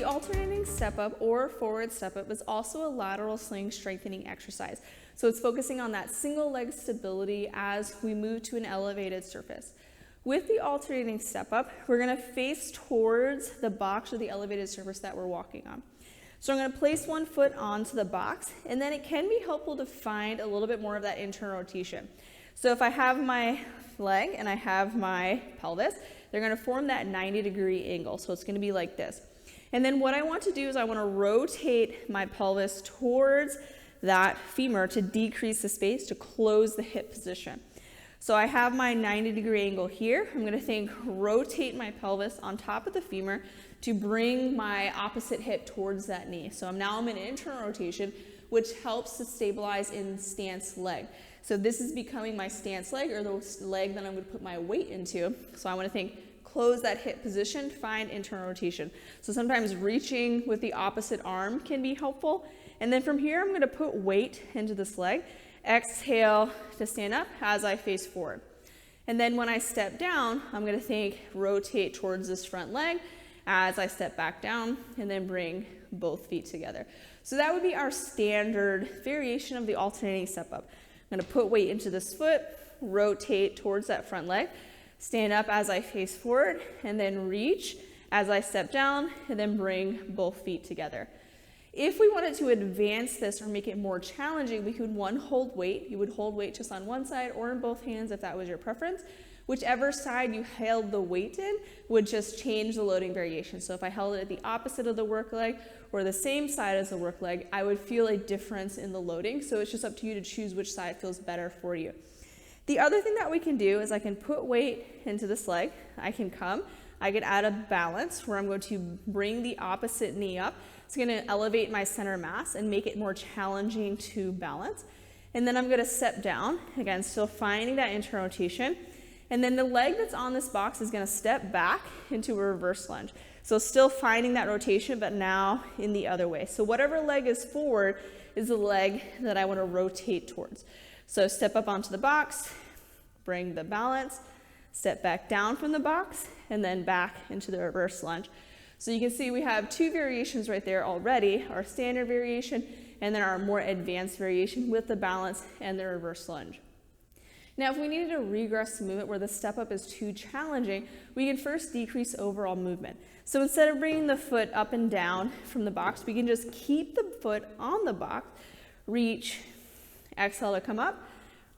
the alternating step up or forward step up is also a lateral sling strengthening exercise. So it's focusing on that single leg stability as we move to an elevated surface. With the alternating step up, we're gonna face towards the box or the elevated surface that we're walking on. So I'm gonna place one foot onto the box, and then it can be helpful to find a little bit more of that internal rotation. So if I have my leg and I have my pelvis, they're gonna form that 90-degree angle. So it's gonna be like this. And then what I want to do is I wanna rotate my pelvis towards that femur to decrease the space to close the hip position. So I have my 90-degree angle here. I'm gonna rotate my pelvis on top of the femur to bring my opposite hip towards that knee. So now I'm in internal rotation, which helps to stabilize in stance leg. So this is becoming my stance leg, or the leg that I'm gonna put my weight into. So I wanna close that hip position, find internal rotation. So sometimes reaching with the opposite arm can be helpful. And then from here, I'm gonna put weight into this leg. Exhale to stand up as I face forward. And then when I step down, I'm gonna rotate towards this front leg as I step back down, and then bring both feet together. So that would be our standard variation of the alternating step up. I'm gonna put weight into this foot, rotate towards that front leg, stand up as I face forward, and then reach as I step down, and then bring both feet together. If we wanted to advance this or make it more challenging, we could hold weight. You would hold weight just on one side or in both hands if that was your preference. Whichever side you held the weight in would just change the loading variation. So if I held it at the opposite of the work leg or the same side as the work leg, I would feel a difference in the loading. So it's just up to you to choose which side feels better for you. The other thing that we can do is I can put weight into this leg. I can add a balance where I'm going to bring the opposite knee up. It's going to elevate my center mass and make it more challenging to balance. And then I'm going to step down, again, still finding that internal rotation. And then the leg that's on this box is going to step back into a reverse lunge. So still finding that rotation, but now in the other way. So whatever leg is forward is the leg that I want to rotate towards. So step up onto the box, bring the balance, step back down from the box, and then back into the reverse lunge. So you can see we have two variations right there already, our standard variation and then our more advanced variation with the balance and the reverse lunge. Now, if we needed to regress the movement where the step up is too challenging, we can first decrease overall movement. So instead of bringing the foot up and down from the box, we can just keep the foot on the box, reach, exhale to come up,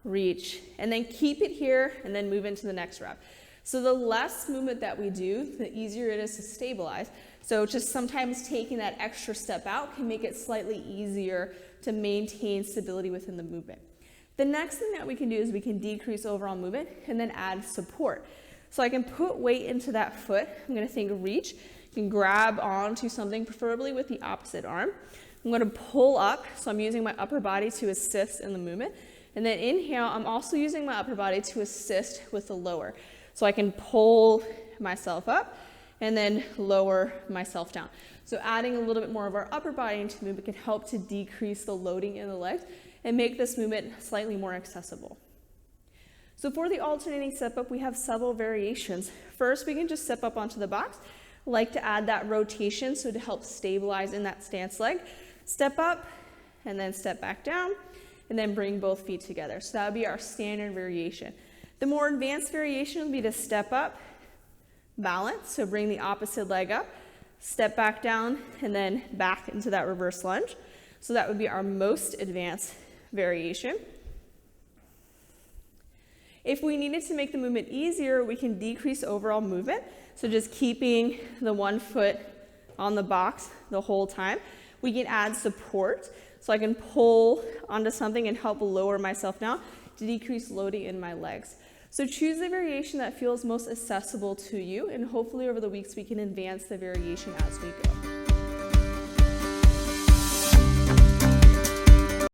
reach, and then keep it here and then move into the next rep. So the less movement that we do, the easier it is to stabilize. So just sometimes taking that extra step out can make it slightly easier to maintain stability within the movement. The next thing that we can do is we can decrease overall movement and then add support. So I can put weight into that foot. I'm going to reach. You can grab onto something, preferably with the opposite arm. I'm going to pull up, so I'm using my upper body to assist in the movement. And then inhale, I'm also using my upper body to assist with the lower. So I can pull myself up and then lower myself down. So adding a little bit more of our upper body into the movement can help to decrease the loading in the legs and make this movement slightly more accessible. So for the alternating step up, we have several variations. First, we can just step up onto the box. I like to add that rotation, so to help stabilize in that stance leg. Step up and then step back down and then bring both feet together. So that would be our standard variation. The more advanced variation would be to step up, balance, so bring the opposite leg up, step back down, and then back into that reverse lunge. So that would be our most advanced variation. If we needed to make the movement easier, we can decrease overall movement. So just keeping the one foot on the box the whole time. We can add support. So I can pull onto something and help lower myself down to decrease loading in my legs. So choose the variation that feels most accessible to you, and hopefully over the weeks we can advance the variation as we go.